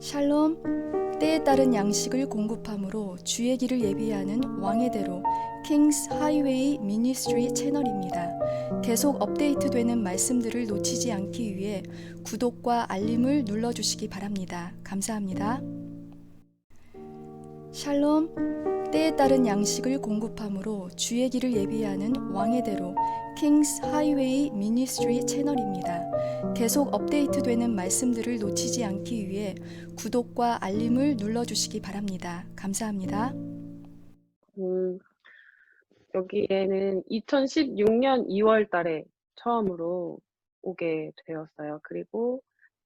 샬롬, 때에 따른 양식을 공급함으로 주의 길을 예비하는 왕의 대로 킹스 하이웨이 미니스트리 채널입니다. 계속 업데이트되는 말씀들을 놓치지 않기 위해 구독과 알림을 눌러주시기 바랍니다. 감사합니다. 샬롬, 때에 따른 양식을 공급함으로 주의 길을 예비하는 왕의 대로 킹스 하이웨이 미니스트리 채널입니다. 계속 업데이트되는 말씀들을 놓치지 않기 위해 구독과 알림을 눌러주시기 바랍니다. 감사합니다. 여기에는 2016년 2월 달에 처음으로 오게 되었어요. 그리고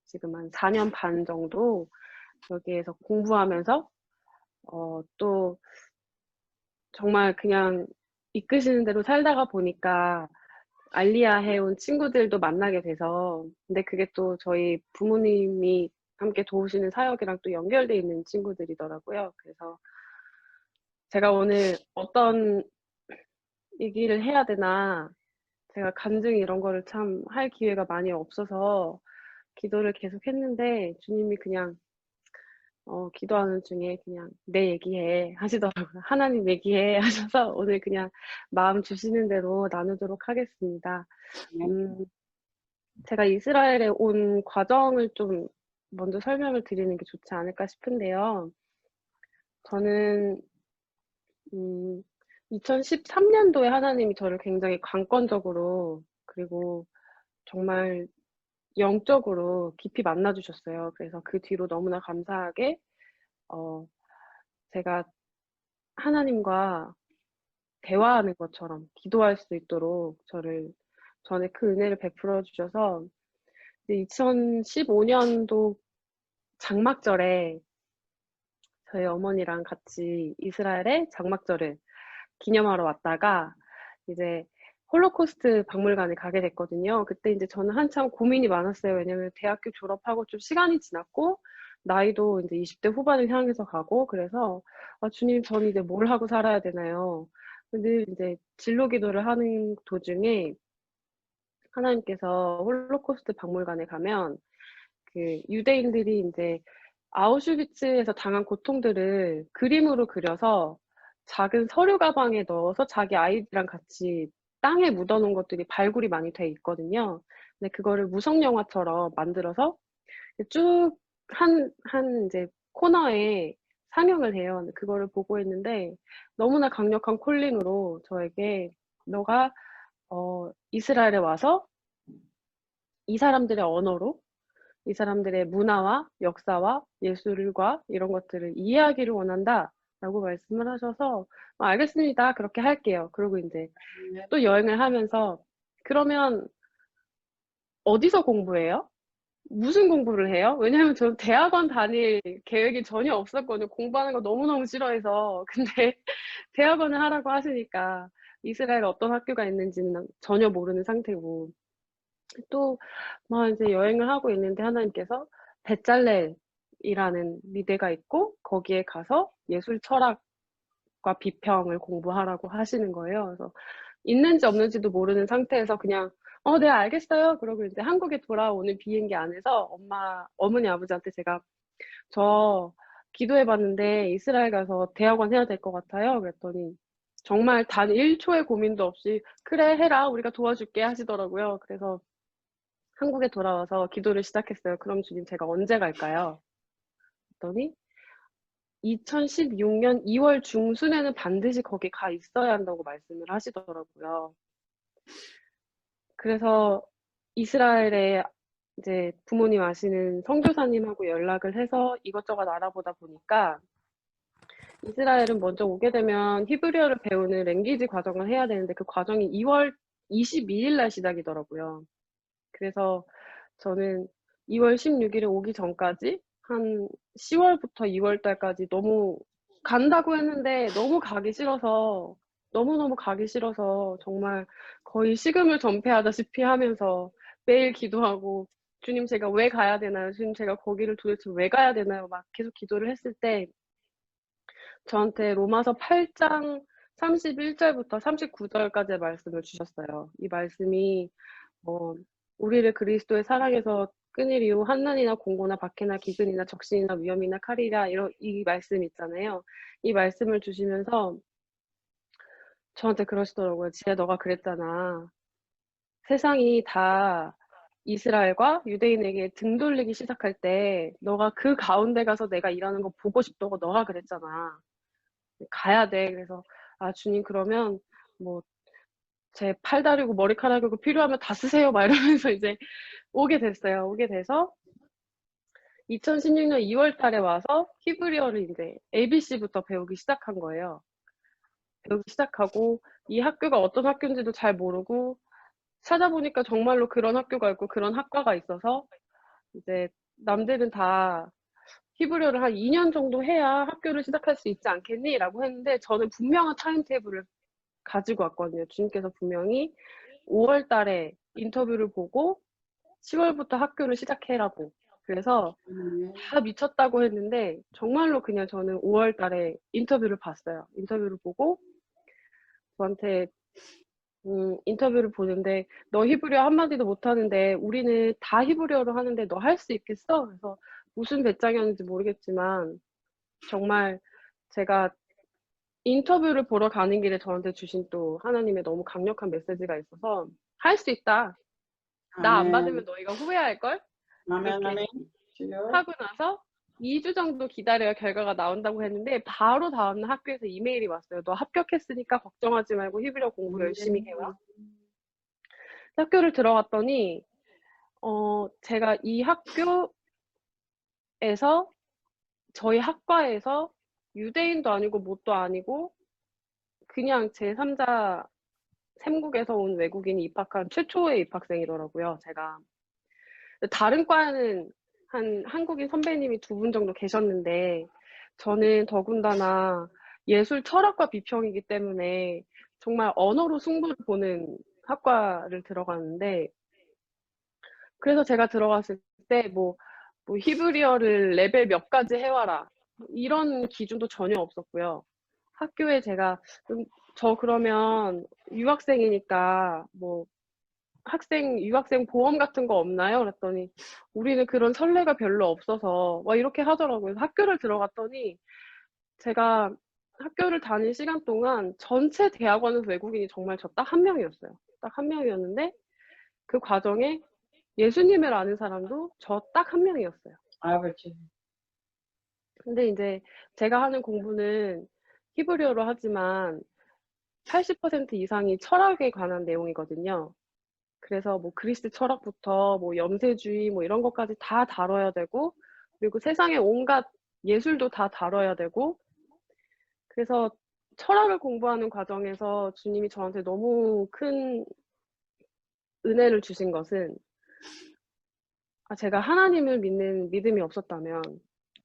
지금 한 4년 반 정도 여기에서 공부하면서 또 정말 그냥 이끄시는 대로 살다가 보니까 알리아 해온 친구들도 만나게 돼서, 근데 그게 또 저희 부모님이 함께 도우시는 사역이랑 또 연결돼 있는 친구들이더라고요. 그래서 제가 오늘 어떤 얘기를 해야 되나, 제가 간증 이런 거를 참 할 기회가 많이 없어서 기도를 계속 했는데 주님이 그냥 기도하는 중에 그냥 내 얘기해 하시더라고요. 하나님 얘기해 하셔서 오늘 그냥 마음 주시는 대로 나누도록 하겠습니다. 제가 이스라엘에 온 과정을 좀 먼저 설명을 드리는 게 좋지 않을까 싶은데요. 저는 2013년도에 하나님이 저를 굉장히 강권적으로, 그리고 정말 영적으로 깊이 만나 주셨어요. 그래서 그 뒤로 너무나 감사하게 제가 하나님과 대화하는 것처럼 기도할 수 있도록 전에 그 은혜를 베풀어 주셔서, 2015년도 장막절에 저희 어머니랑 같이 이스라엘의 장막절을 기념하러 왔다가 이제 홀로코스트 박물관에 가게 됐거든요. 그때 이제 저는 한참 고민이 많았어요. 왜냐면 대학교 졸업하고 좀 시간이 지났고 나이도 이제 20대 후반을 향해서 가고, 그래서 주님, 저는 이제 뭘 하고 살아야 되나요? 근데 이제 진로 기도를 하는 도중에 하나님께서 홀로코스트 박물관에 가면 그 유대인들이 이제 아우슈비츠에서 당한 고통들을 그림으로 그려서 작은 서류 가방에 넣어서 자기 아이들이랑 같이 땅에 묻어놓은 것들이 발굴이 많이 돼 있거든요. 근데 그거를 무성 영화처럼 만들어서 쭉 한 이제 코너에 상영을 해요. 근데 그거를 보고 있는데 너무나 강력한 콜링으로 저에게, 너가 이스라엘에 와서 이 사람들의 언어로 이 사람들의 문화와 역사와 예술과 이런 것들을 이해하기를 원한다 라고 말씀을 하셔서, 알겠습니다, 그렇게 할게요. 그리고 이제 또 여행을 하면서, 그러면 어디서 공부해요? 무슨 공부를 해요? 왜냐면 저는 대학원 다닐 계획이 전혀 없었거든요. 공부하는 거 너무너무 싫어해서. 근데 대학원을 하라고 하시니까 이스라엘에 어떤 학교가 있는지는 전혀 모르는 상태고, 또 막 이제 여행을 하고 있는데 하나님께서 베잘렐이라는 미대가 있고 거기에 가서 예술 철학과 비평을 공부하라고 하시는 거예요. 그래서 있는지 없는지도 모르는 상태에서 그냥 네, 알겠어요. 그러고 이제 한국에 돌아오는 비행기 안에서 어머니 아버지한테 제가 저 기도해봤는데 이스라엘 가서 대학원 해야 될 것 같아요. 그랬더니 정말 단 1초의 고민도 없이 그래, 해라, 우리가 도와줄게 하시더라고요. 그래서 한국에 돌아와서 기도를 시작했어요. 그럼 주님, 제가 언제 갈까요? 그랬더니 2016년 2월 중순에는 반드시 거기 가 있어야 한다고 말씀을 하시더라고요. 그래서 이스라엘에 이제 부모님 아시는 선교사님하고 연락을 해서 이것저것 알아보다 보니까 이스라엘은 먼저 오게 되면 히브리어를 배우는 랭귀지 과정을 해야 되는데 그 과정이 2월 22일 날 시작이더라고요. 그래서 저는 2월 16일에 오기 전까지 한 10월부터 2월 달까지 너무 간다고 했는데 너무 가기 싫어서, 너무너무 가기 싫어서 정말 거의 식음을 전폐하다시피 하면서 매일 기도하고, 주님, 제가 왜 가야 되나요? 주님, 제가 거기를 도대체 왜 가야 되나요? 막 계속 기도를 했을 때 저한테 로마서 8장 31절부터 39절까지의 말씀을 주셨어요. 이 말씀이 우리를 그리스도의 사랑에서 끊을 이유 한난이나 공고나 박해나 기근이나 적신이나 위험이나 칼이라 이 말씀 있잖아요. 이 말씀을 주시면서 저한테 그러시더라고요. 지혜야 너가 그랬잖아. 세상이 다 이스라엘과 유대인에게 등 돌리기 시작할 때 너가 그 가운데 가서 내가 일하는 거 보고 싶다고 너가 그랬잖아. 가야 돼. 그래서 아 주님 그러면 뭐 제 팔 다리고 머리카락이고 필요하면 다 쓰세요. 막 이러면서 이제 오게 됐어요. 오게 돼서 2016년 2월 달에 와서 히브리어를 이제 ABC부터 배우기 시작한 거예요. 배우기 시작하고 이 학교가 어떤 학교인지도 잘 모르고 찾아보니까 정말로 그런 학교가 있고 그런 학과가 있어서 이제 남들은 다 히브리어를 한 2년 정도 해야 학교를 시작할 수 있지 않겠니? 라고 했는데 저는 분명한 타임테이블을 가지고 왔거든요. 주님께서 분명히 5월 달에 인터뷰를 보고 10월부터 학교를 시작해라고. 그래서 다 미쳤다고 했는데 정말로 그냥 저는 5월 달에 인터뷰를 봤어요. 인터뷰를 보고 저한테 인터뷰를 보는데 너 히브리어 한마디도 못하는데 우리는 다 히브리어로 하는데 너 할 수 있겠어? 그래서 무슨 배짱이었는지 모르겠지만 정말 제가 인터뷰를 보러 가는 길에 저한테 주신 또 하나님의 너무 강력한 메시지가 있어서 할 수 있다. 나 안 받으면 아멘. 너희가 후회할걸? 아멘, 이렇게 아멘. 주여. 하고 나서 2주 정도 기다려야 결과가 나온다고 했는데 바로 다음날 학교에서 이메일이 왔어요. 너 합격했으니까 걱정하지 말고 히브리어 공부 열심히 해와. 학교를 들어갔더니 제가 이 학교에서 저희 학과에서 유대인도 아니고 뭣도 아니고 그냥 제3자 샘국에서 온 외국인이 입학한 최초의 입학생이더라고요. 제가 다른 과에는 한 한국인 선배님이 2분 정도 계셨는데 저는 더군다나 예술 철학과 비평이기 때문에 정말 언어로 승부를 보는 학과를 들어갔는데 그래서 제가 들어갔을 때 뭐 히브리어를 레벨 몇 가지 해와라 이런 기준도 전혀 없었고요. 학교에 제가 저 그러면 유학생이니까 뭐 유학생 보험 같은 거 없나요? 그랬더니 우리는 그런 선례가 별로 없어서 막 이렇게 하더라고요. 학교를 들어갔더니 제가 학교를 다닌 시간 동안 전체 대학원에서 외국인이 정말 저 딱 한 명이었어요. 딱 한 명이었는데 그 과정에 예수님을 아는 사람도 저 딱 한 명이었어요. 아버지. 근데 이제 제가 하는 공부는 히브리어로 하지만 80% 이상이 철학에 관한 내용이거든요. 그래서 뭐 그리스 철학부터 뭐 염세주의 뭐 이런 것까지 다 다뤄야 되고 그리고 세상의 온갖 예술도 다 다뤄야 되고 그래서 철학을 공부하는 과정에서 주님이 저한테 너무 큰 은혜를 주신 것은 제가 하나님을 믿는 믿음이 없었다면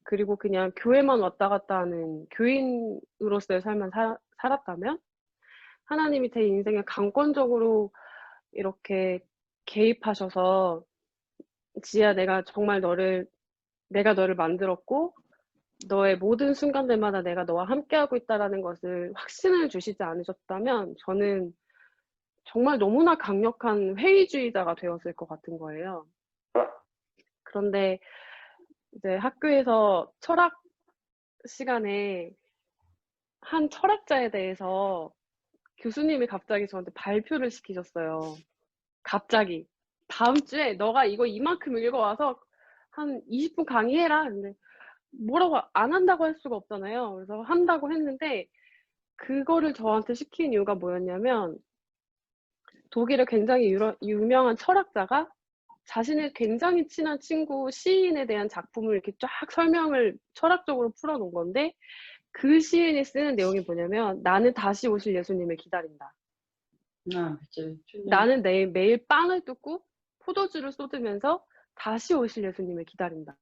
그리고 그냥 교회만 왔다 갔다 하는 교인으로서의 삶만 살았다면 하나님이 제 인생에 강권적으로 이렇게 개입하셔서 지혜야 내가 너를 만들었고 너의 모든 순간들마다 내가 너와 함께하고 있다라는 것을 확신을 주시지 않으셨다면 저는 정말 너무나 강력한 회의주의자가 되었을 것 같은 거예요. 그런데 이제 학교에서 철학 시간에 한 철학자에 대해서 교수님이 갑자기 저한테 발표를 시키셨어요. 갑자기 다음 주에 너가 이거 이만큼 읽어와서 한 20분 강의해라. 근데 뭐라고 안 한다고 할 수가 없잖아요. 그래서 한다고 했는데 그거를 저한테 시킨 이유가 뭐였냐면 독일의 굉장히 유명한 철학자가 자신의 굉장히 친한 친구 시인에 대한 작품을 이렇게 쫙 설명을 철학적으로 풀어놓은 건데 그 시인이 쓰는 내용이 뭐냐면 나는 다시 오실 예수님을 기다린다. 아버지. 주여. 나는 매일 빵을 뜯고 포도주를 쏟으면서 다시 오실 예수님을 기다린다.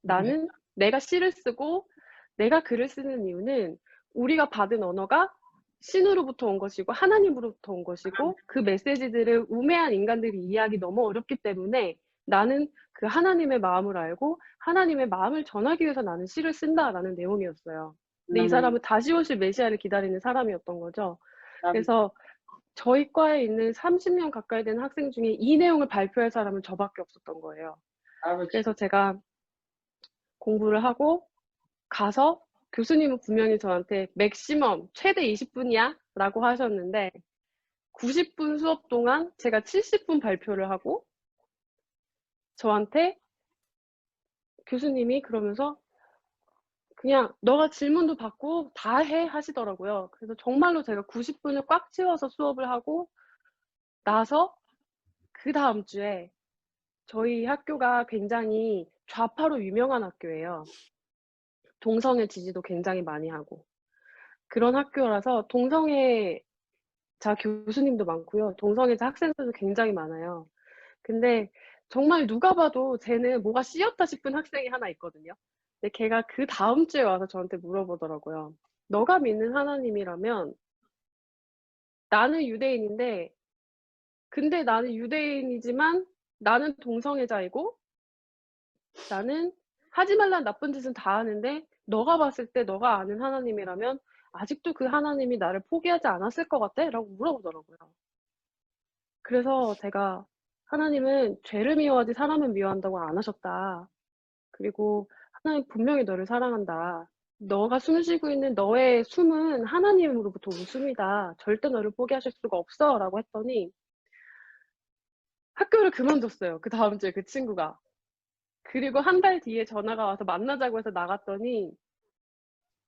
나는 내가 시를 쓰고 내가 글을 쓰는 이유는 우리가 받은 언어가 신으로부터 온 것이고 하나님으로부터 온 것이고 그 메시지들을 우매한 인간들이 이해하기 너무 어렵기 때문에 나는 그 하나님의 마음을 알고 하나님의 마음을 전하기 위해서 나는 시를 쓴다라는 내용이었어요. 근데 이 사람은 다시 오실 메시아를 기다리는 사람이었던 거죠. 그래서 저희 과에 있는 30년 가까이 된 학생 중에 이 내용을 발표할 사람은 저밖에 없었던 거예요. 아버지. 그래서 제가 공부를 하고 가서 교수님은 분명히 저한테 "맥시멈 최대 20분이야." 라고 하셨는데 90분 수업 동안 제가 70분 발표를 하고 저한테 교수님이 그러면서 그냥 "너가 질문도 받고 다 해." 하시더라고요. 그래서 정말로 제가 90분을 꽉 채워서 수업을 하고 나서 그다음 주에 저희 학교가 굉장히 좌파로 유명한 학교예요. 동성애 지지도 굉장히 많이 하고. 그런 학교라서 동성애자 교수님도 많고요. 동성애자 학생들도 굉장히 많아요. 근데 정말 누가 봐도 쟤는 뭐가 씌었다 싶은 학생이 하나 있거든요. 근데 걔가 그다음 주에 와서 저한테 물어보더라고요. "너가 믿는 하나님이라면 나는 유대인인데 근데 나는 유대인이지만 나는 동성애자이고 나는 하지 말라는 나쁜 짓은 다 하는데 너가 봤을 때 너가 아는 하나님이라면 아직도 그 하나님이 나를 포기하지 않았을 것 같아?" 라고 물어보더라고요. 그래서 제가 "하나님은 죄를 미워하지 사람을 미워한다고 안 하셨다. 그리고 하나님 분명히 너를 사랑한다. 너가 숨쉬고 있는 너의 숨은 하나님으로부터 온 숨이다. 절대 너를 포기하실 수가 없어."라고 했더니 학교를 그만뒀어요, 그다음 주에 그 친구가. 그리고 한 달 뒤에 전화가 와서 만나자고 해서 나갔더니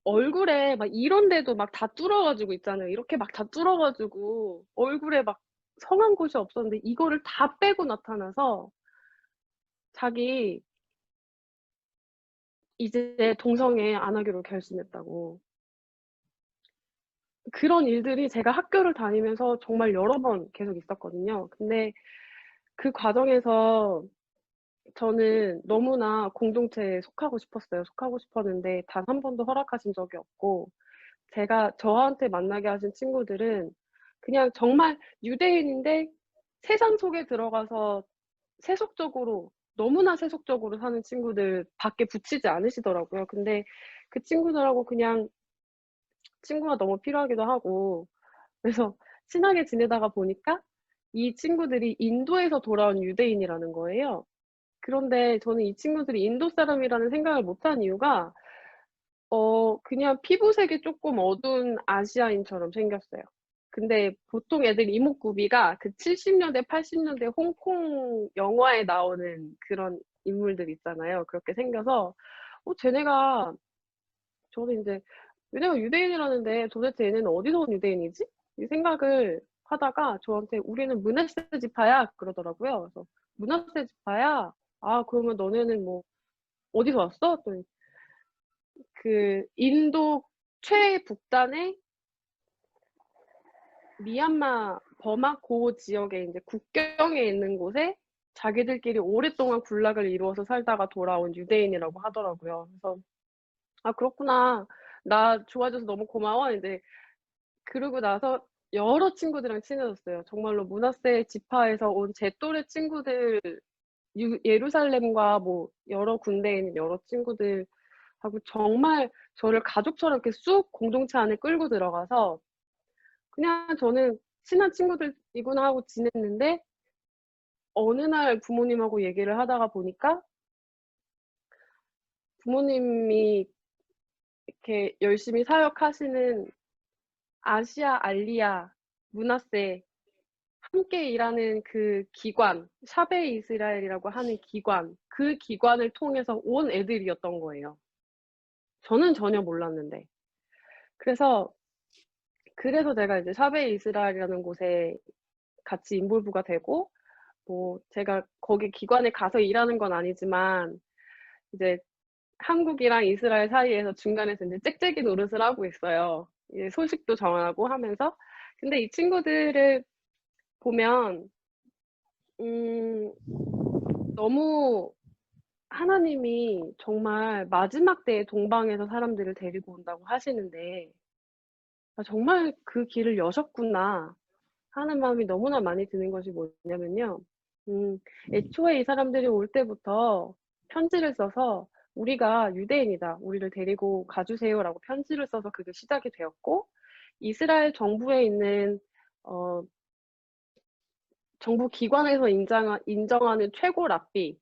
얼굴에 막 이런 데도 막 다 뚫어 가지고 있잖아요. 이렇게 막 다 뚫어 가지고 얼굴에 막 성한 곳이 없었는데 이거를 다 빼고 나타나서 자기 이제 동성애 안 하기로 결심했다고. 그런 일들이 제가 학교를 다니면서 정말 여러 번 계속 있었거든요. 근데 그 과정에서 저는 너무나 공동체에 속하고 싶었어요. 속하고 싶었는데 단 한 번도 허락하신 적이 없고 제가 저한테 만나게 하신 친구들은 그냥 정말 유대인인데 세상 속에 들어가서 세속적으로 너무나 세속적으로 사는 친구들 밖에 붙이지 않으시더라고요. 근데 그 친구들하고 그냥 친구가 너무 필요하기도 하고 그래서 친하게 지내다가 보니까 이 친구들이 인도에서 돌아온 유대인이라는 거예요. 그런데 저는 이 친구들이 인도 사람이라는 생각을 못한 이유가 그냥 피부색이 쪼끔 어두운 아시아인처럼 생겼어요. 근데 보통 애들 이목구비가 그 70 년대 80 년대 홍콩 영화에 나오는 그런 인물들 있잖아요. 그렇게 생겨서 쟤네가 저는 인제 얘네가 유대인이라는데 '도대체 얘네는 어디서 온 유대인이지?' 이 생각을 하다가 저한테 "우리는 므낫세 지파야." 그러더라고요. 그래서 "므낫세 지파야? 아 그러면 너네는 뭐 어디서 왔어?" 했더니 그 인도 최북단의 미얀마 버마 고 지역에 인제 국경에 있는 곳에 자기들끼리 오랫동안 군락을 이루어서 살다가 돌아온 유대인이라고 하더라고요. 그래서 '아 그렇구나. 나 좋아져서 너무 고마워.' 인제 그러고 나서 여러 친구들이랑 친해졌어요. 정말로 므낫세 지파에서 온 제 또래 친구들 예루살렘과 뭐 여러 군데에 있는 여러 친구들하고 정말 저를 가족처럼 이렇게 쑥 공동체 안에 끌고 들어가서 그냥 저는 '친한 친구들이구나.' 하고 지냈는데 어느 날 부모님하고 얘기를 하다가 보니까 부모님이 이렇게 열심히 사역하시는 아시아 알리야 므낫세 함께 일하는 그 기관 샤베 이스라엘이라고 하는 기관 그 기관을 통해서 온 애들이었던 거예요. 저는 전혀 몰랐는데. 그래서 제가 이제 샤베 이스라엘이라는 곳에 같이 인볼브가 되고 뭐 제가 거기 기관에 가서 일하는 건 아니지만 이제 한국이랑 이스라엘 사이에서 중간에서 인제 짹짹이 노릇을 하고 있어요. 예 소식도 전하고 하면서. 근데 이 친구들을 보면 음 너무 하나님이 정말 마지막 때에 동방에서 사람들을 데리고 온다고 하시는데 '아 정말 그 길을 여셨구나.' 하는 마음이 너무나 많이 드는 것이 뭐냐면요. 음 애초에 이 사람들이 올 때부터 편지를 써서 "우리가 유대인이다. 우리를 데리고 가 주세요."라고 편지를 써서 그게 시작이 되었고 이스라엘 정부에 있는 어 정부 기관에서 인정하는 최고 랍비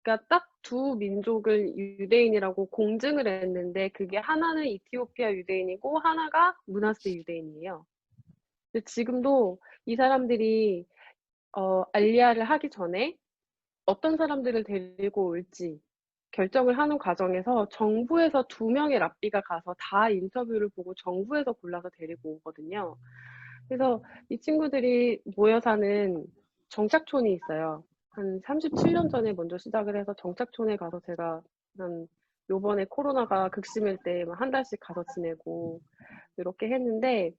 그러니까 딱 두 민족을 유대인이라고 공증을 했는데 그게 하나는 이티오피아 유대인이고 하나가 므낫세 유대인이에요. 근데 지금도 이 사람들이 알리야를 하기 전에 어떤 사람들을 데리고 올지 결정을 하는 과정에서 정부에서 2명의 랍비가 가서 다 인터뷰를 보고 정부에서 골라서 데리고 오거든요. 그래서 이 친구들이 모여 사는 정착촌이 있어요. 한 37년 전에 먼저 시작을 해서 정착촌에 가서 제가 한 요번에 코로나가 극심할 때 한 달씩 가서 지내고 이렇게 했는데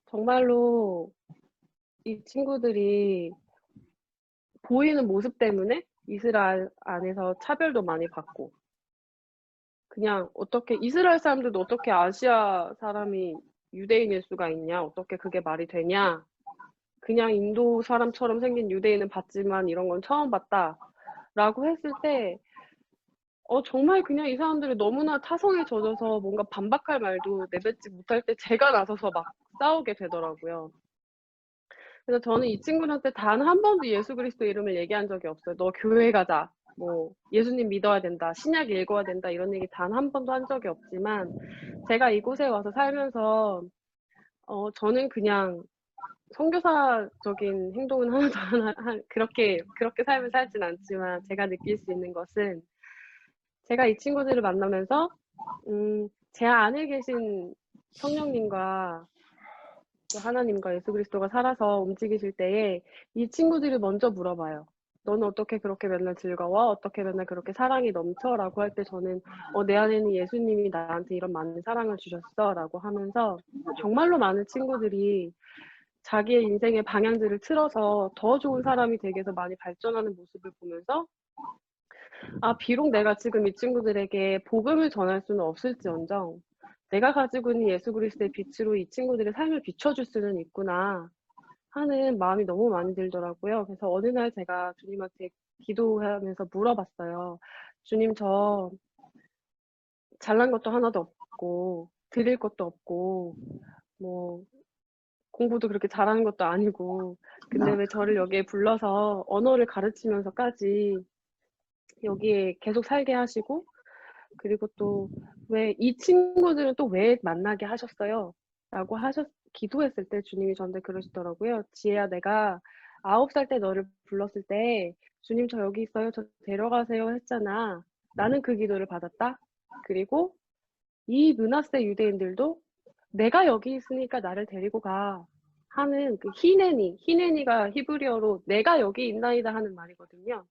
정말로 이 친구들이 보이는 모습 때문에 이스라엘 안에서 차별도 많이 받고 그냥 어떻게 이스라엘 사람들도 어떻게 아시아 사람이 유대인일 수가 있냐? 어떻게 그게 말이 되냐? 그냥 인도 사람처럼 생긴 유대인은 봤지만 이런 건 처음 봤다라고 했을 때 정말 그냥 이 사람들이 너무나 타성에 젖어서 뭔가 반박할 말도 내뱉지 못할 때 제가 나서서 막 싸우게 되더라고요. 그래서 저는 이 친구들한테 단 한 번도 예수 그리스도 이름을 얘기한 적이 없어요. 너 교회 가자. 뭐 예수님 믿어야 된다. 신약 읽어야 된다. 이런 얘기 단 한 번도 한 적이 없지만 제가 이곳에 와서 살면서 저는 그냥 선교사적인 행동은 하나도 그렇게 삶을 살진 않지만 제가 느낄 수 있는 것은 제가 이 친구들을 만나면서 제 안에 계신 성령님과 또 하나님과 예수 그리스도가 살아서 움직이실 때에 이 친구들이 먼저 물어봐요. 너는 어떻게 그렇게 맨날 즐거워? 어떻게 맨날 그렇게 사랑이 넘쳐? 라고 할 때 저는 내 안에는 예수님이 나한테 이런 많은 사랑을 주셨어 라고 하면서 정말로 많은 친구들이 자기의 인생의 방향들을 틀어서 더 좋은 사람이 되기 위해서 많이 발전하는 모습을 보면서 비록 내가 지금 이 친구들에게 복음을 전할 수는 없을지언정 내가 가지고 있는 예수 그리스도의 빛으로 이 친구들의 삶을 비춰줄 수는 있구나 하는 마음이 너무 많이 들더라고요. 그래서 어느 날 제가 주님한테 기도하면서 물어봤어요. 주님, 저 잘난 것도 하나도 없고 드릴 것도 없고 뭐 공부도 그렇게 잘하는 것도 아니고 근데 왜 저를 여기에 불러서 언어를 가르치면서까지 여기에 계속 살게 하시고 그리고 또 왜 이 친구들은 또 왜 만나게 하셨어요? 라고 기도했을 때 주님이 저한테 그러시더라고요. 지혜야, 내가 9살 때 너를 불렀을 때 주님 저 여기 있어요. 저 데려가세요 했잖아. 나는 그 기도를 받았다. 그리고 이 므낫세 유대인들도 내가 여기 있으니까 나를 데리고 가 하는 그 히네니가 히브리어로 내가 여기 있나이다 하는 말이거든요.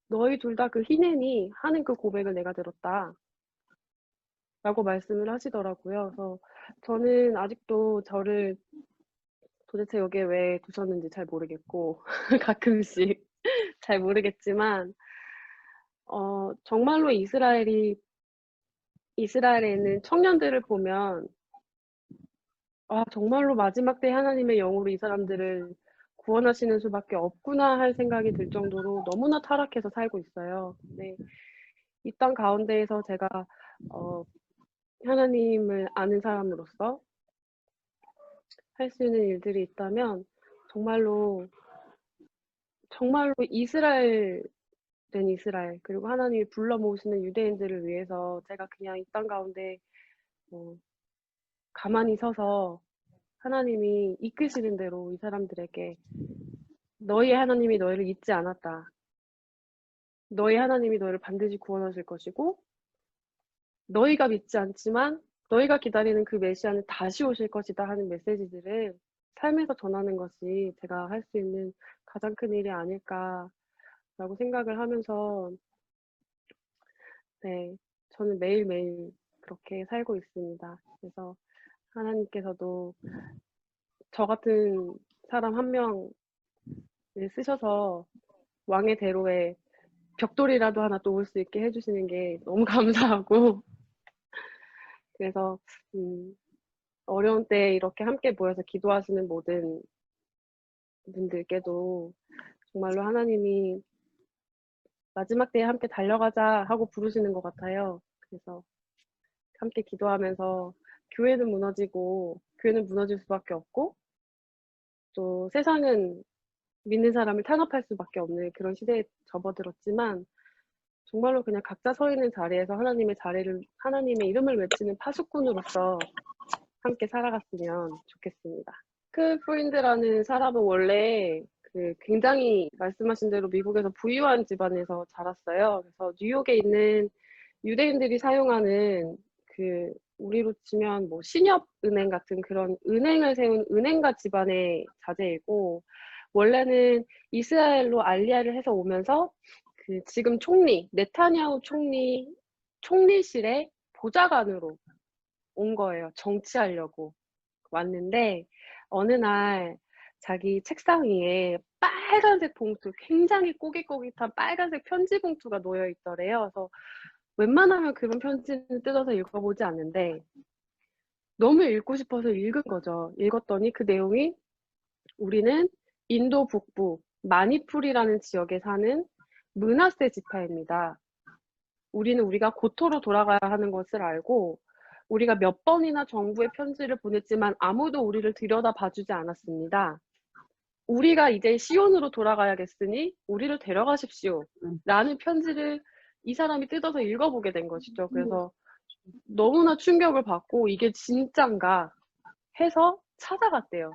너희 둘 다 그 히네니 하는 그 고백을 내가 들었다. 라고 말씀을 하시더라고요. 그래서 저는 아직도 저를 도대체 여기에 왜 두셨는지 잘 모르겠고, 가끔씩 잘 모르겠지만, 정말로 이스라엘에 있는 청년들을 보면, 정말로 마지막 때 하나님의 영으로 이 사람들을 구원하시는 수밖에 없구나 할 생각이 들 정도로 너무나 타락해서 살고 있어요. 근데 이 땅 가운데에서 제가, 하나님을 아는 사람으로서 할 수 있는 일들이 있다면 정말로 이스라엘 된 이스라엘 그리고 하나님이 불러 모으시는 유대인들을 위해서 제가 그냥 이 땅 가운데 뭐 가만히 서서 하나님이 이끄시는 대로 이 사람들에게 너희의 하나님이 너희를 잊지 않았다. 너희 하나님이 너희를 반드시 구원하실 것이고 너희가 믿지 않지만 너희가 기다리는 그 메시아는 다시 오실 것이다 하는 메시지들을 삶에서 전하는 것이 제가 할 수 있는 가장 큰 일이 아닐까라고 생각을 하면서 네, 저는 매일매일 그렇게 살고 있습니다. 그래서 하나님께서도 저 같은 사람 한 명을 쓰셔서 왕의 대로에 벽돌이라도 하나 또 올 수 있게 해주시는 게 너무 감사하고 그래서 어려운 때 이렇게 함께 모여서 기도하시는 모든 분들께도 정말로 하나님이 마지막 때에 함께 달려가자 하고 부르시는 것 같아요. 그래서 함께 기도하면서 교회는 무너질 수밖에 없고 또 세상은 믿는 사람을 탄압할 수밖에 없는 그런 시대에 접어들었지만 정말로 그냥 각자 서 있는 자리에서 하나님의 이름을 외치는 파수꾼으로서 함께 살아갔으면 좋겠습니다. 프로인드라는 사람은 원래 굉장히 말씀하신 대로 미국에서 부유한 집안에서 자랐어요. 그래서 뉴욕에 있는 유대인들이 사용하는 우리로 치면 뭐 신협은행 같은 그런 은행을 세운 은행가 집안의 자제이고, 원래는 이스라엘로 알리아를 해서 오면서 지금 네타냐후 총리실의 보좌관으로 온 거예요. 정치하려고 왔는데 어느 날 자기 책상 위에 빨간색 봉투, 굉장히 꼬깃꼬깃한 빨간색 편지 봉투가 놓여 있더래요. 그래서 웬만하면 그런 편지는 뜯어서 읽어보지 않는데 너무 읽고 싶어서 읽은 거죠. 읽었더니 그 내용이 우리는 인도 북부 마니풀이라는 지역에 사는 므낫세 지파입니다. 우리는 우리가 고토로 돌아가야 하는 것을 알고 우리가 몇 번이나 정부에 편지를 보냈지만 아무도 우리를 들여다봐주지 않았습니다. 우리가 이제 시온으로 돌아가야겠으니 우리를 데려가십시오. 라는 편지를 이 사람이 뜯어서 읽어보게 된 것이죠. 그래서 너무나 충격을 받고 이게 진짠가 해서 찾아갔대요.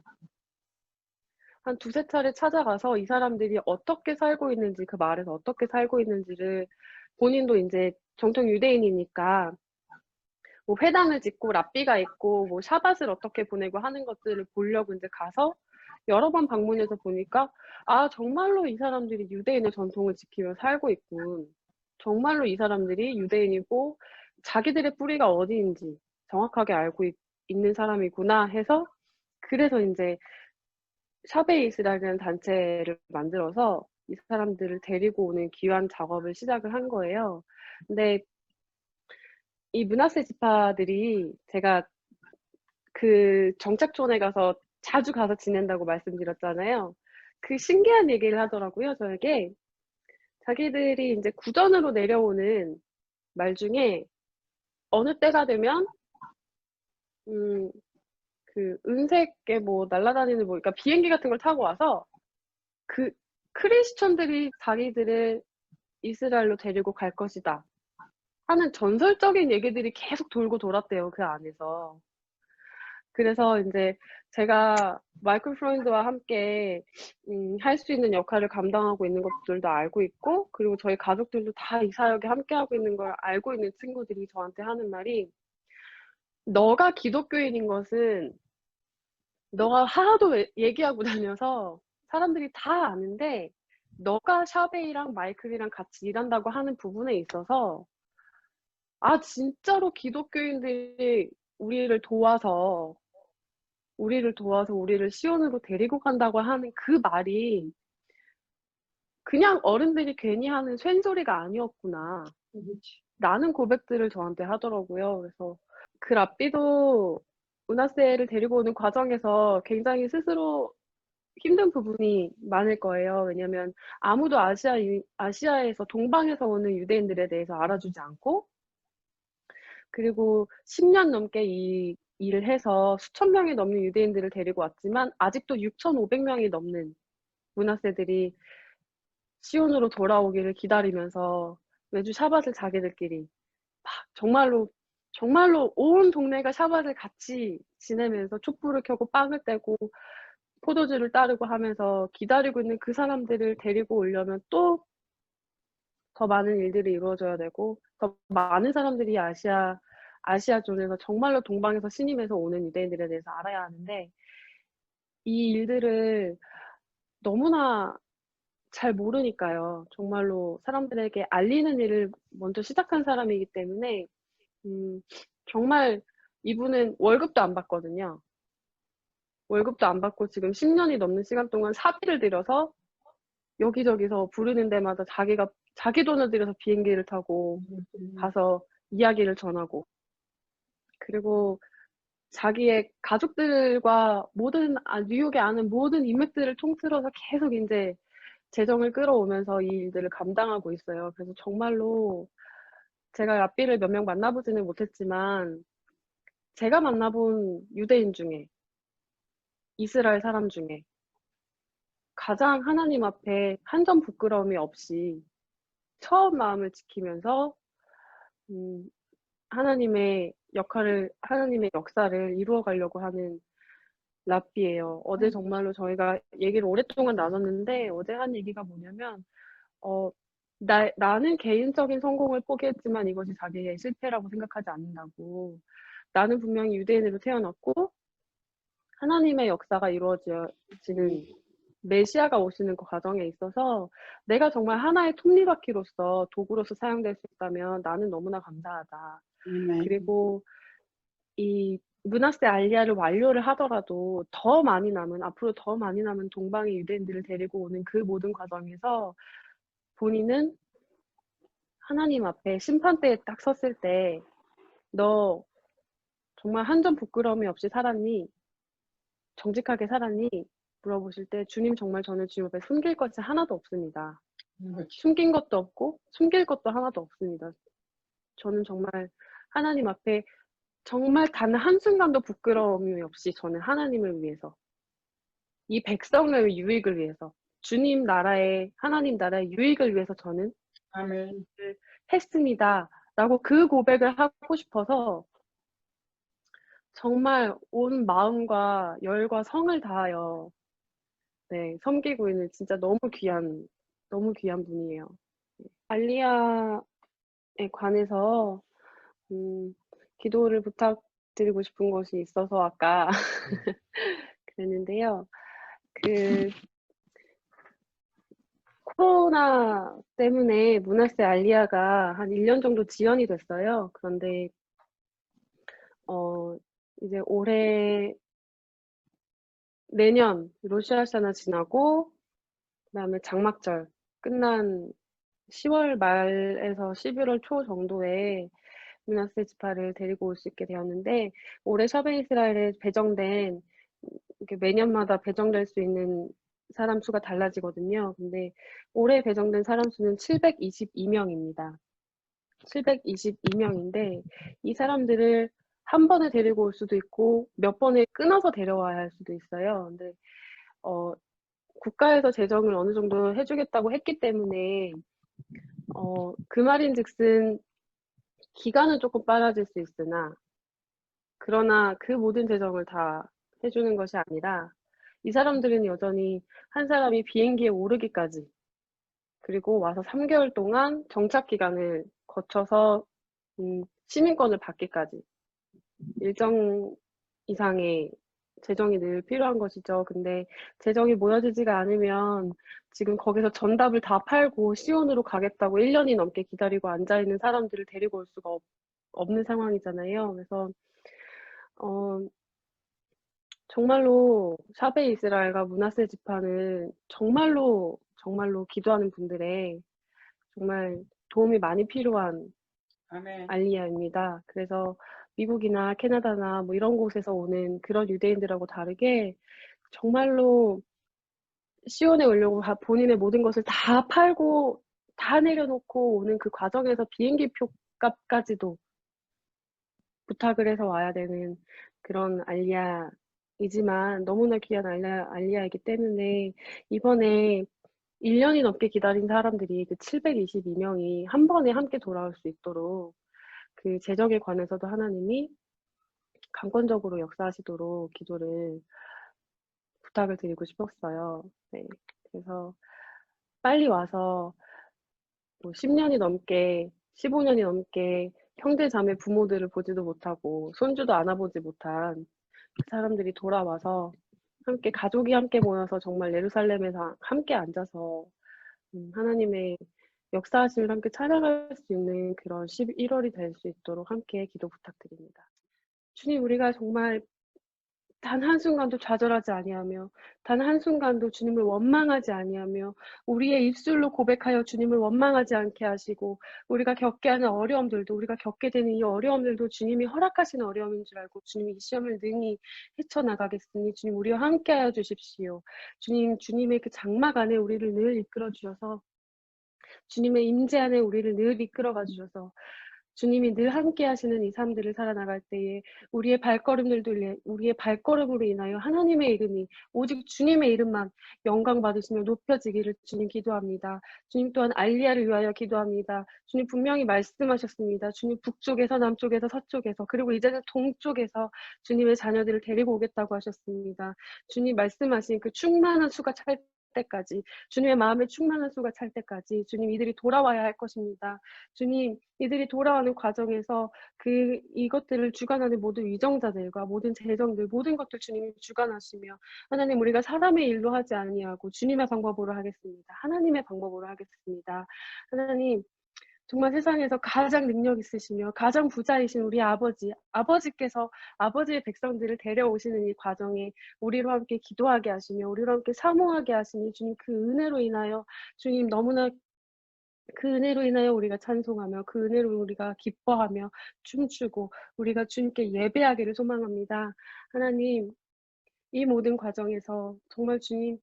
한 두세 차례 찾아가서 이 사람들이 어떻게 살고 있는지, 그 마을에서 어떻게 살고 있는지를 본인도 이제 정통 유대인이니까 뭐 회당을 짓고 랍비가 있고 뭐 샤밧을 어떻게 보내고 하는 것들을 보려고 이제 가서 여러 번 방문해서 보니까 아, 정말로 이 사람들이 유대인의 전통을 지키며 살고 있군. 정말로 이 사람들이 유대인이고 자기들의 뿌리가 어디인지 정확하게 알고 있는 사람이구나 해서, 그래서 이제 샤베이스라는 단체를 만들어서 이 사람들을 데리고 오는 귀환 작업을 시작을 한 거예요. 근데 이 므낫세 지파들이, 제가 정착촌에 가서 자주 가서 지낸다고 말씀드렸잖아요. 신기한 얘기를 하더라고요, 저에게. 자기들이 이제 구전으로 내려오는 말 중에 어느 때가 되면 은색의 뭐 날아다니는 그러니까 비행기 같은 걸 타고 와서 크리스천들이 자기들을 이스라엘로 데리고 갈 것이다 하는 전설적인 얘기들이 계속 돌고 돌았대요, 그 안에서. 그래서 이제 제가 마이클 프로인드와 함께 할 수 있는 역할을 감당하고 있는 것들도 알고 있고, 그리고 저희 가족들도 다 이 사역에 함께하고 있는 걸 알고 있는 친구들이 저한테 하는 말이, 너가 기독교인인 것은 너가 하도 얘기하고 다녀서 사람들이 다 아는데, 너가 샤베이랑 마이클이랑 같이 일한다고 하는 부분에 있어서 아, 진짜로 기독교인들이 우리를 도와서 우리를 시온으로 데리고 간다고 하는 그 말이 그냥 어른들이 괜히 하는 쇤소리가 아니었구나 라는 고백들을 저한테 하더라고요. 그래서 랍비도 문하세를 데리고 오는 과정에서 굉장히 스스로 힘든 부분이 많을 거예요. 왜냐면 아무도 아시아에서 동방에서 오는 유대인들에 대해서 알아주지 않고, 그리고 10년 넘게 이 일을 해서 수천 명이 넘는 유대인들을 데리고 왔지만 아직도 6,500명이 넘는 므낫세들이 시온으로 돌아오기를 기다리면서 매주 샤밧을 자기들끼리 정말로 온 동네가 샤밧을 같이 지내면서 촛불을 켜고 빵을 떼고 포도주를 따르고 하면서 기다리고 있는 그 사람들을 데리고 오려면 또 더 많은 일들이 이루어져야 되고, 더 많은 사람들이 아시아 쪽에서 정말로 동방에서 신임해서 오는 유대인들에 대해서 알아야 하는데, 이 일들을 너무나 잘 모르니까요. 정말로 사람들에게 알리는 일을 먼저 시작한 사람이기 때문에 정말 이분은 월급도 안 받거든요. 월급도 안 받고 지금 10년이 넘는 시간 동안 사비를 들여서 여기저기서 부르는 데마다 자기 돈을 들여서 비행기를 타고 가서 이야기를 전하고, 그리고 자기의 가족들과 뉴욕에 아는 모든 인맥들을 통틀어서 계속 이제 재정을 끌어오면서 이 일들을 감당하고 있어요. 그래서 정말로 제가 랍비를 몇 명 만나보지는 못했지만 제가 만나본 유대인 중에, 이스라엘 사람 중에 가장 하나님 앞에 한 점 부끄러움이 없이 처음 마음을 지키면서 하나님의 역할을, 하나님의 역사를 이루어 가려고 하는 랍비예요. 어제 정말로 저희가 얘기를 오랫동안 나눴는데 어제 한 얘기가 뭐냐면 나는 개인적인 성공을 포기했지만 이것이 자기의 실패라고 생각하지 않는다고. 나는 분명히 유대인으로 태어났고 하나님의 역사가 이루어지는 메시아가 오시는 그 과정에 있어서 내가 정말 하나의 톱니바퀴로서 도구로서 사용될 수 있다면 나는 너무나 감사하다. 아멘. 그리고 이 므낫세 알리야를 완료를 하더라도 앞으로 더 많이 남은 동방의 유대인들을 데리고 오는 그 모든 과정에서 본인은 하나님 앞에 심판대에 딱 섰을 때 너 정말 한 점 부끄러움이 없이 살았니? 정직하게 살았니? 물어보실 때 주님 정말 저는 주님 앞에 숨길 것이 하나도 없습니다. 그렇죠. 숨긴 것도 없고 숨길 것도 하나도 없습니다. 저는 정말 하나님 앞에 정말 단 한순간도 부끄러움이 없이 저는 하나님을 위해서 이 백성의 유익을 위해서 주님 나라의 하나님 나라의 유익을 위해서 저는 아멘. 했습니다. 라고 그 고백을 하고 싶어서 정말 온 마음과 열과 성을 다하여 섬기고 있는 진짜 너무 귀한 분이에요. 알리야에 관해서 기도를 부탁드리고 싶은 것이 있어서 아까 그랬는데요. 코로나 때문에 므낫세 알리야가 한 1년 정도 지연이 됐어요. 그런데 이제 내년 로시 하샤나 지나고 그다음에 장막절 끝난 10월 말에서 11월 초 정도에 므낫세 지파를 데리고 올 수 있게 되었는데 올해 샤베 이스라엘에 배정된 이렇게 매년마다 배정될 수 있는 사람 수가 달라지거든요. 근데 올해 배정된 사람 수는 722명입니다. 722명인데 이 사람들을 한 번에 데리고 올 수도 있고 몇 번에 끊어서 데려와야 할 수도 있어요. 근데 국가에서 재정을 어느 정도 해주겠다고 했기 때문에 그 말인즉슨 기간은 조금 빨라질 수 있으나 그러나 그 모든 재정을 다 해주는 것이 아니라 이 사람들은 여전히 한 사람이 비행기에 오르기까지 그리고 와서 3개월 동안 정착 기간을 거쳐서 시민권을 받기까지 일정 이상의 재정이 늘 필요한 것이죠. 근데 재정이 모여지지가 않으면 지금 거기서 전답을 다 팔고 시온으로 가겠다고 1년이 넘게 기다리고 앉아있는 사람들을 데리고 올 수가 없는 상황이잖아요. 그래서 정말로 샤베 이스라엘과 므낫세 지파는 정말로 기도하는 분들의 정말 도움이 많이 필요한 아멘. 알리야입니다. 그래서 미국이나 캐나다나 뭐 이런 곳에서 오는 그런 유대인들하고 다르게 정말로 시온에 오려고 본인의 모든 것을 다 팔고 다 내려놓고 오는 그 과정에서 비행기 표 값까지도 부탁을 해서 와야 되는 그런 알리야이지만 너무나 귀한 알리야이기 때문에 이번에 1년이 넘게 기다린 사람들이 그 722명이 한 번에 함께 돌아올 수 있도록 그 재정에 관해서도 하나님이 강권적으로 역사하시도록 기도를 부탁을 드리고 싶었어요. 네. 그래서 빨리 와서 뭐 10년이 넘게 15년이 넘게 형제 자매 부모들을 보지도 못하고 손주도 안아보지 못한 그 사람들이 돌아와서 함께 가족이 함께 모여서 정말 예루살렘에서 함께 앉아서 하나님의 역사하심을 함께 찬양할 수 있는 그런 11월이 될 수 있도록 함께 기도 부탁드립니다. 주님, 우리가 정말 단 한순간도 좌절하지 아니하며 단 한순간도 주님을 원망하지 아니하며 우리의 입술로 고백하여 주님을 원망하지 않게 하시고 우리가 겪게 하는 어려움들도 우리가 겪게 되는 이 어려움들도 주님이 허락하시는 어려움인 줄 알고 주님이 이 시험을 능히 헤쳐나가겠으니 주님 우리와 함께하여 주십시오. 주님의 그 장막 안에 우리를 늘 이끌어 주셔서 주님의 임재 안에 우리를 늘 이끌어가 주셔서 주님이 늘 함께 하시는 이 삶들을 살아나갈 때에 우리의 발걸음으로 인하여 하나님의 이름이 오직 주님의 이름만 영광 받으시며 높여지기를 주님 기도합니다. 주님 또한 알리야를 위하여 기도합니다. 주님 분명히 말씀하셨습니다. 주님 북쪽에서 남쪽에서 서쪽에서 그리고 이제는 동쪽에서 주님의 자녀들을 데리고 오겠다고 하셨습니다. 주님 말씀하신 그 충만한 수가 찰 때까지 주님의 마음에 충만한 수가 찰 때까지 주님 이들이 돌아와야 할 것입니다. 주님 이들이 돌아오는 과정에서 이것들을 주관하는 모든 위정자들과 모든 재정들 모든 것들 주님이 주관하시며 하나님 우리가 사람의 일로 하지 아니하고 주님의 방법으로 하겠습니다. 하나님의 방법으로 하겠습니다. 하나님 정말 세상에서 가장 능력 있으시며 가장 부자이신 우리 아버지께서 아버지의 백성들을 데려오시는 이 과정에 우리로 함께 기도하게 하시며 우리로 함께 사모하게 하시니 주님 그 은혜로 인하여 주님 너무나 그 은혜로 인하여 우리가 찬송하며 그 은혜로 우리가 기뻐하며 춤추고 우리가 주님께 예배하기를 소망합니다. 하나님 이 모든 과정에서 정말 주님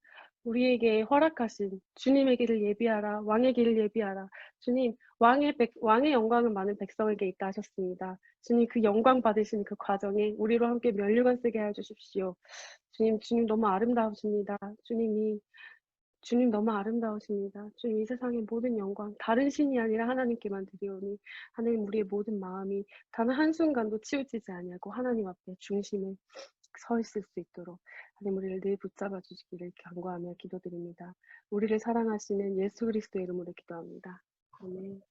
우리에게 허락하신 주님의 길을 예비하라 왕의 길을 예비하라 주님 왕의 영광은 많은 백성에게 있다 하셨습니다. 주님 그 영광 받으신 그 과정에 우리로 함께 면류관 쓰게 해 주십시오. 주님 너무 아름다우십니다. 주님 너무 아름다우십니다. 주님 이 세상의 모든 영광 다른 신이 아니라 하나님께만 드리오니 하나님 우리의 모든 마음이 단 한순간도 치우치지 아니하고 하나님 앞에 중심에 서 있을 수 있도록 하나님 우리를 늘 붙잡아 주시기를 간구하며 기도드립니다. 우리를 사랑하시는 예수 그리스도의 이름으로 기도합니다. 아멘.